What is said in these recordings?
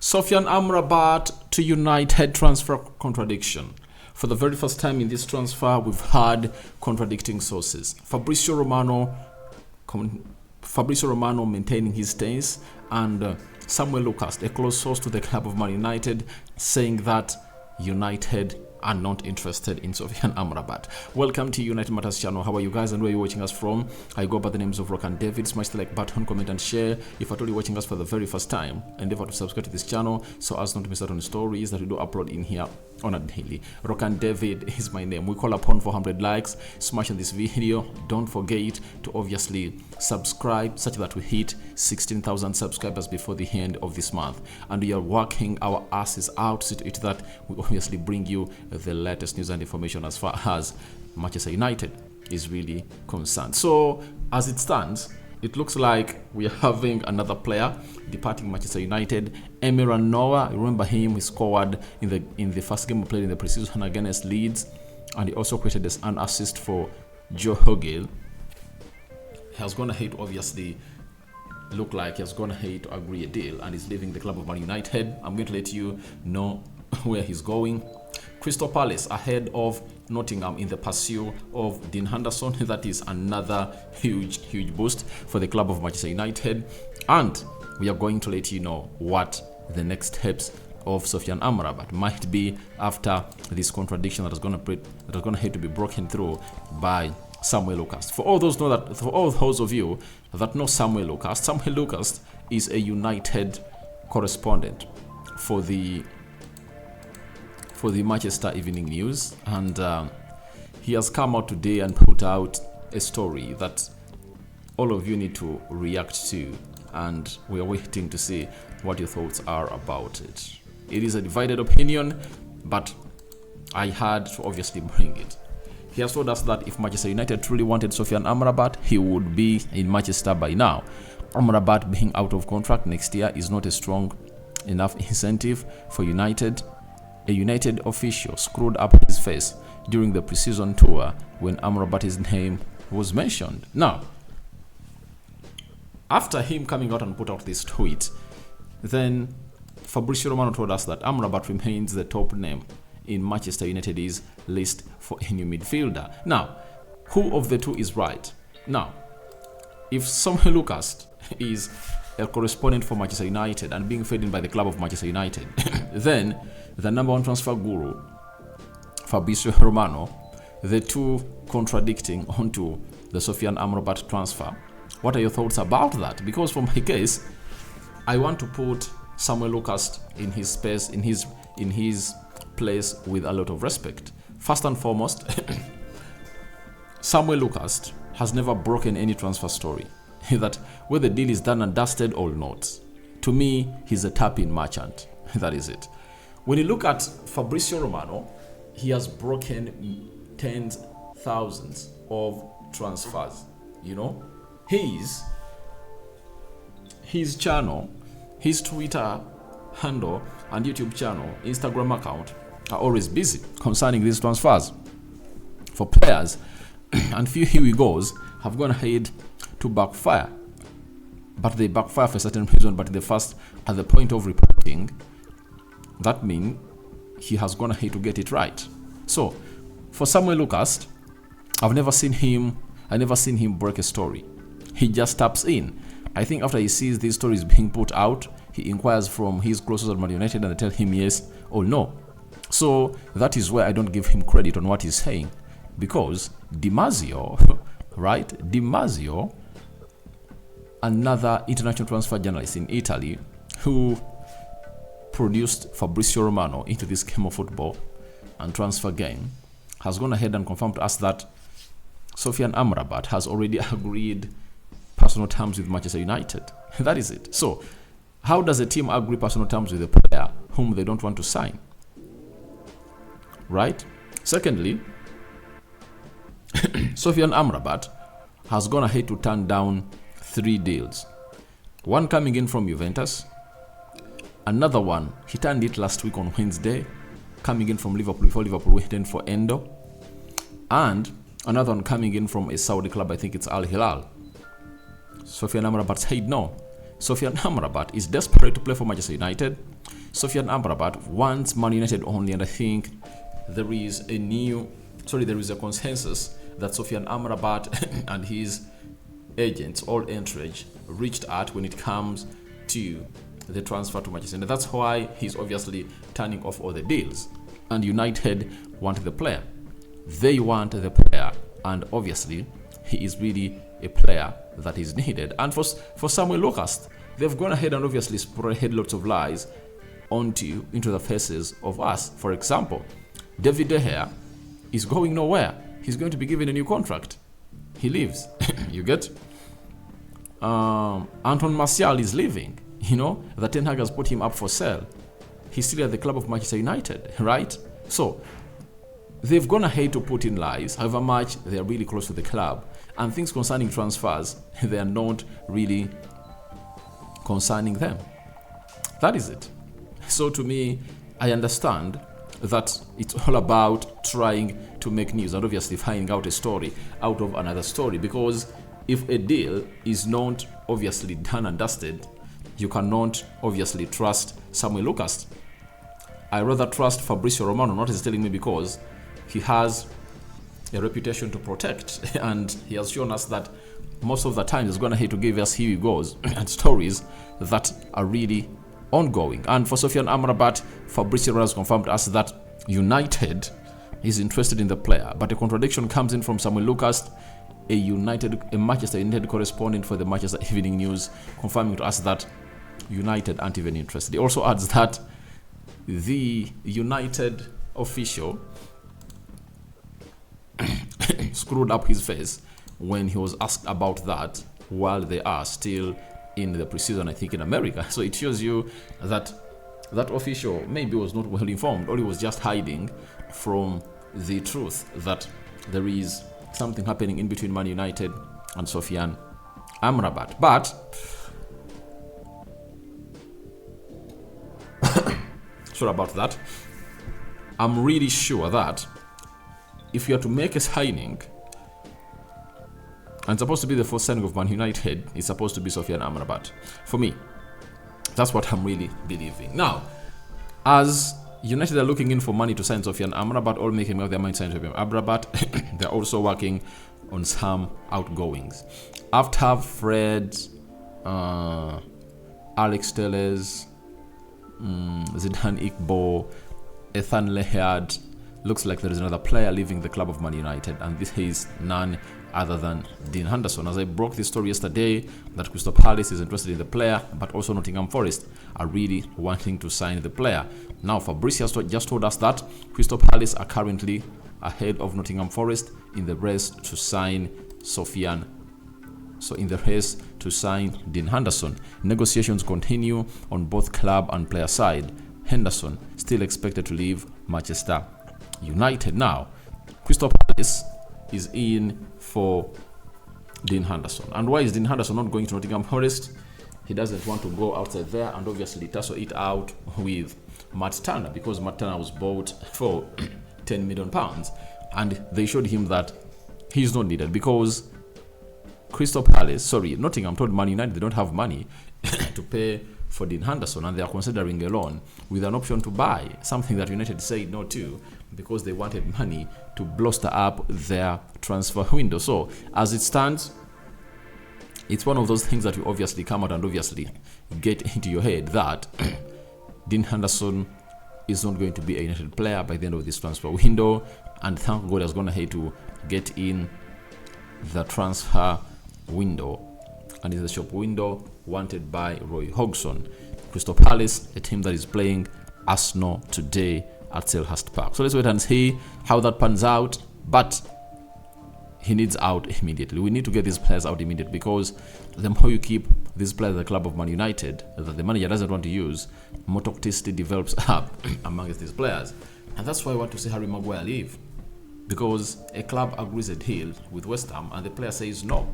Sofyan Amrabat to United transfer contradiction. For the very first time in this transfer, we've had contradicting sources. Fabrizio Romano maintaining his stance, and Samuel Lucas, a close source to the club of Man United, saying that United are not interested in Sofyan Amrabat. Welcome to United Matters channel. How are you guys and where are you watching us from? I go by the names of Rock and David. Smash the like button, comment and share. If at all you're watching us for the very first time, endeavor to subscribe to this channel so as not to miss out on stories that we do upload in here on a daily. Rock and David is my name. We call upon 400 likes. Smash on this video. Don't forget to obviously subscribe such that we hit 16,000 subscribers before the end of this month. And we are working our asses out to it that we obviously bring you the latest news and information as far as Manchester United is really concerned. So as it stands, it looks like we are having another player departing Manchester United. Emeeran Out, remember him, he scored in the first game we played in the preseason against Leeds, and he also created an assist for Joe Hogel. He has gone ahead to obviously look like he has gone ahead to agree a deal and is leaving the club of Man United. I'm going to let you know where he's going. Crystal Palace ahead of Nottingham in the pursuit of Dean Henderson. That is another huge boost for the club of Manchester United. And we are going to let you know what the next steps of Sofyan Amrabat might be after this contradiction that is going to have to be broken through by Samuel Lucas. For all those of you that know Samuel Lucas is a United correspondent for the Manchester Evening News, and he has come out today and put out a story that all of you need to react to, and we are waiting to see what your thoughts are about it. It is a divided opinion, but I had to obviously bring it. He has told us that if Manchester United truly wanted Sofyan Amrabat, he would be in Manchester by now. Amrabat being out of contract next year is not a strong enough incentive for United. A United official screwed up his face during the preseason tour when Amrabat's name was mentioned. Now, after him coming out and put out this tweet, then Fabrizio Romano told us that Amrabat remains the top name in Manchester United's list for a new midfielder. Now, who of the two is right? Now, if Samuel Lucas is a correspondent for Manchester United and being fed in by the club of Manchester United, then the number one transfer guru, Fabrizio Romano, the two contradicting onto the Sofyan Amrabat transfer. What are your thoughts about that? Because for my case, I want to put Samuel Lucas in his space, in his place with a lot of respect. First and foremost, Samuel Lucas has never broken any transfer story. That whether the deal is done and dusted or not, to me, he's a tap-in merchant. That is it. When you look at Fabrizio Romano, he has broken tens, thousands of transfers. You know, his channel, his Twitter handle and YouTube channel, Instagram account are always busy concerning these transfers for players, and few here he goes have gone ahead to backfire, but they backfire for a certain reason. But at the point of reporting, that means he has gone ahead to get it right. So for Samuel Lucas, I've never seen him break a story. He just taps in. I think after he sees these stories being put out, he inquires from his closest at Man United and they tell him yes or no. So that is where I don't give him credit on what he's saying, because Di Marzio, right? Di Marzio, another international transfer journalist in Italy who produced Fabrizio Romano into this game of football and transfer game, has gone ahead and confirmed to us that Sofyan Amrabat has already agreed personal terms with Manchester United. That is it. So how does a team agree personal terms with a player whom they don't want to sign? Right? Secondly, Sofyan Amrabat has gone ahead to turn down 3 deals. One coming in from Juventus, another one, he turned it last week on Wednesday, coming in from Liverpool before Liverpool waiting for Endo, and another one coming in from a Saudi club, I think it's Al Hilal. Sofyan Amrabat said no. Sofyan Amrabat is desperate to play for Manchester United. Sofyan Amrabat wants Man United only, and I think there is a consensus that Sofyan Amrabat and his agents, all entourage, reached out when it comes to the transfer to Manchester United. That's why he's obviously turning off all the deals. And United want the player. They want the player, and obviously he is really a player that is needed. And for Samuel Lucas, they've gone ahead and obviously spread lots of lies into the faces of us. For example, David De Gea is going nowhere. He's going to be given a new contract. He leaves. You get? Anton Martial is leaving. The Ten Hag has put him up for sale. He's still at the club of Manchester United, right? So they've gone ahead to put in lies, however much they are really close to the club. And things concerning transfers, they are not really concerning them. That is it. So to me, I understand that it's all about trying to make news and obviously finding out a story out of another story, because if a deal is not obviously done and dusted, you cannot obviously trust Samuel Lucas. I rather trust Fabrizio Romano, not as telling me, because he has a reputation to protect and he has shown us that most of the time he's going ahead to give us here he goes and stories that are really ongoing. And for Sofyan Amrabat, Fabrizio Romano has confirmed to us that United is interested in the player, but a contradiction comes in from Samuel Lucas, a Manchester United correspondent for the Manchester Evening News, confirming to us that United aren't even interested. He also adds that the United official screwed up his face when he was asked about that while they are still in the preseason, I think, in America. So it shows you that that official maybe was not well informed, or he was just hiding from the truth that there is something happening in between Man United and Sofyan Amrabat. But sure about that, I'm really sure that if you are to make a signing, and it's supposed to be the first signing of Man United, it's supposed to be Sofyan Amrabat. For me, that's what I'm really believing. Now, as United are looking in for money to sign Sofyan Amrabat, or making up their mind to sign Sofyan Amrabat, they're also working on some outgoings. After Fred, Alex Telles, Zidane Iqbo, Ethan Lehard, looks like there is another player leaving the club of Man United, and this is none other than Dean Henderson. As I broke this story yesterday, that Crystal Palace is interested in the player, but also Nottingham Forest are really wanting to sign the player. Now, Fabrizio just told us that Crystal Palace are currently ahead of Nottingham Forest in the race to sign Dean Henderson. Negotiations continue on both club and player side. Henderson still expected to leave Manchester United. Now, Crystal Palace is in for Dean Henderson. And why is Dean Henderson not going to Nottingham Forest? He doesn't want to go outside there and obviously tussle it out with Matt Turner, because Matt Turner was bought for £10 million, and they showed him that he's not needed because Nottingham told Man United they don't have money to pay for Dean Henderson, and they are considering a loan with an option to buy, something that United said no to because they wanted money to bolster up their transfer window. So as it stands, it's one of those things that you obviously come out and obviously get into your head that Dean Henderson is not going to be a United player by the end of this transfer window, and thank God has gone ahead to get in the transfer window, and it's a shop window wanted by Roy Hodgson. Crystal Palace, a team that is playing Arsenal today at Selhurst Park. So let's wait and see how that pans out, but he needs out immediately. We need to get these players out immediately, because the more you keep these players at the club of Man United that the manager doesn't want to use, more toxicity develops up amongst these players. And that's why I want to see Harry Maguire leave, because a club agrees a deal with West Ham and the player says no.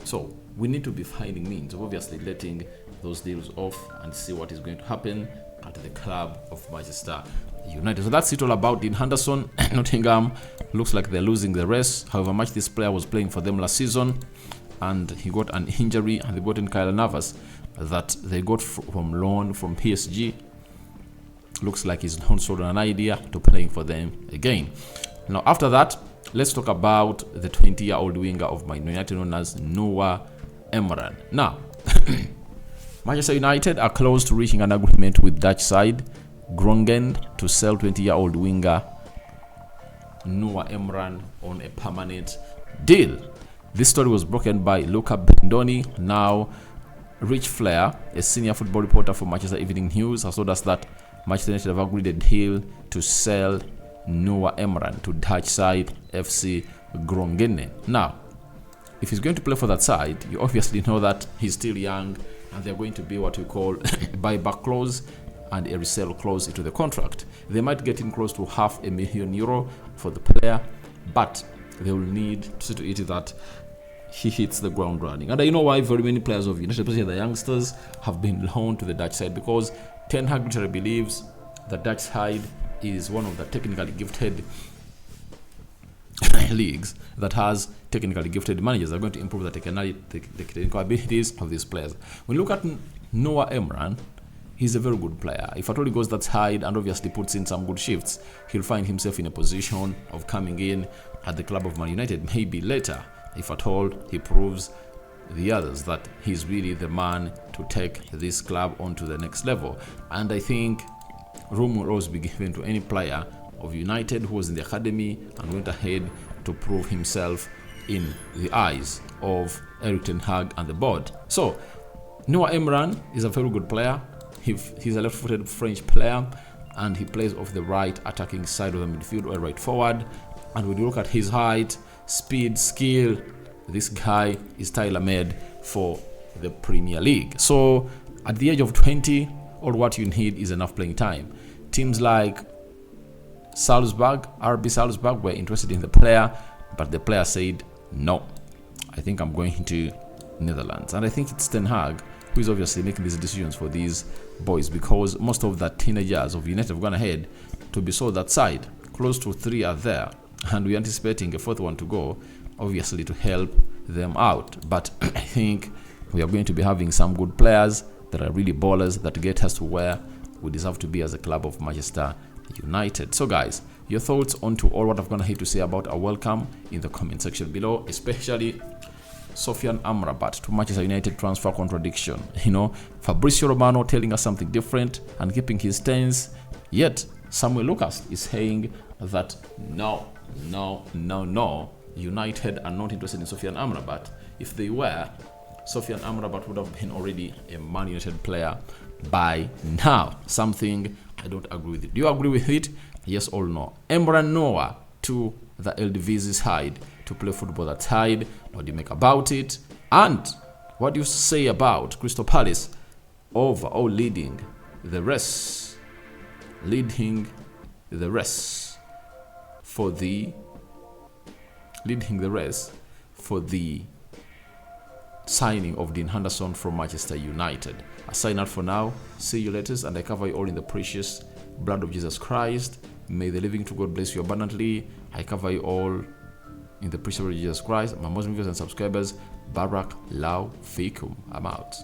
So we need to be finding means of obviously letting those deals off and see what is going to happen at the club of Manchester United. So that's it all about Dean Henderson. Nottingham looks like they're losing the race, however much this player was playing for them last season, and he got an injury, and they brought in Kyle Navas that they got from loan from PSG, looks like he's not sold on an idea to playing for them again. Now, after that, let's talk about the 20-year-old winger of Man United known as Noah Emeeran. Now, Manchester United are close to reaching an agreement with Dutch side Groningen to sell 20-year-old winger Noah Emeeran on a permanent deal. This story was broken by Luca Bendoni. Now, Rich Flair, a senior football reporter for Manchester Evening News, has told us that Manchester United have agreed a deal to sell Noah Emeeran to Dutch side FC Groningen. Now, if he's going to play for that side, you obviously know that he's still young, and they're going to be what we call a buyback clause and a resale clause into the contract. They might get in close to €500,000 for the player, but they will need to see to it that he hits the ground running. And I know why very many players of United, especially the youngsters, have been loaned to the Dutch side, because Ten Hag literally believes the Dutch side is one of the technically gifted leagues that has technically gifted managers that are going to improve the technical abilities of these players. When you look at Noah Emeeran, he's a very good player. If at all he goes that side and obviously puts in some good shifts, he'll find himself in a position of coming in at the club of Man United maybe later, if at all he proves the others that he's really the man to take this club onto the next level. And I think room will always be given to any player of United who was in the academy and went ahead to prove himself in the eyes of Erik ten Hag and the board. So Noah Emeeran is a very good player. He's a left-footed French player, and he plays off the right attacking side of the midfield or right forward. And when you look at his height, speed, skill, this guy is tailor-made for the Premier League. So at the age of 20, all what you need is enough playing time. Teams like Salzburg, RB Salzburg, were interested in the player, but the player said, no, I think I'm going to Netherlands. And I think it's Ten Hag who is obviously making these decisions for these boys, because most of the teenagers of United have gone ahead to be sold that side. Close to 3 are there, and we're anticipating a 4th one to go, obviously to help them out. But I think we are going to be having some good players that are really ballers that get us to where we deserve to be as a club of Manchester United. So guys, your thoughts onto all what I've gone ahead to say about a welcome in the comment section below, especially Sofyan Amrabat to Manchester United transfer contradiction. You know, Fabrizio Romano telling us something different and keeping his stance, yet Samuel Lucas is saying that no, United are not interested in Sofyan Amrabat. If they were, Sofyan Amrabat would have been already a Man United player by now. Something I don't agree with it. Do you agree with it? Yes or no? Emeeran Noah to the Eredivisie side to play football that side. What do you make about it? And what do you say about Crystal Palace overall leading the race for the signing of Dean Henderson from Manchester United? I sign out for now. See you later, and I cover you all in the precious blood of Jesus Christ. May the living true God bless you abundantly. I cover you all in the precious blood of Jesus Christ. My Muslim viewers and subscribers, Barak Lau Fikum. I'm out.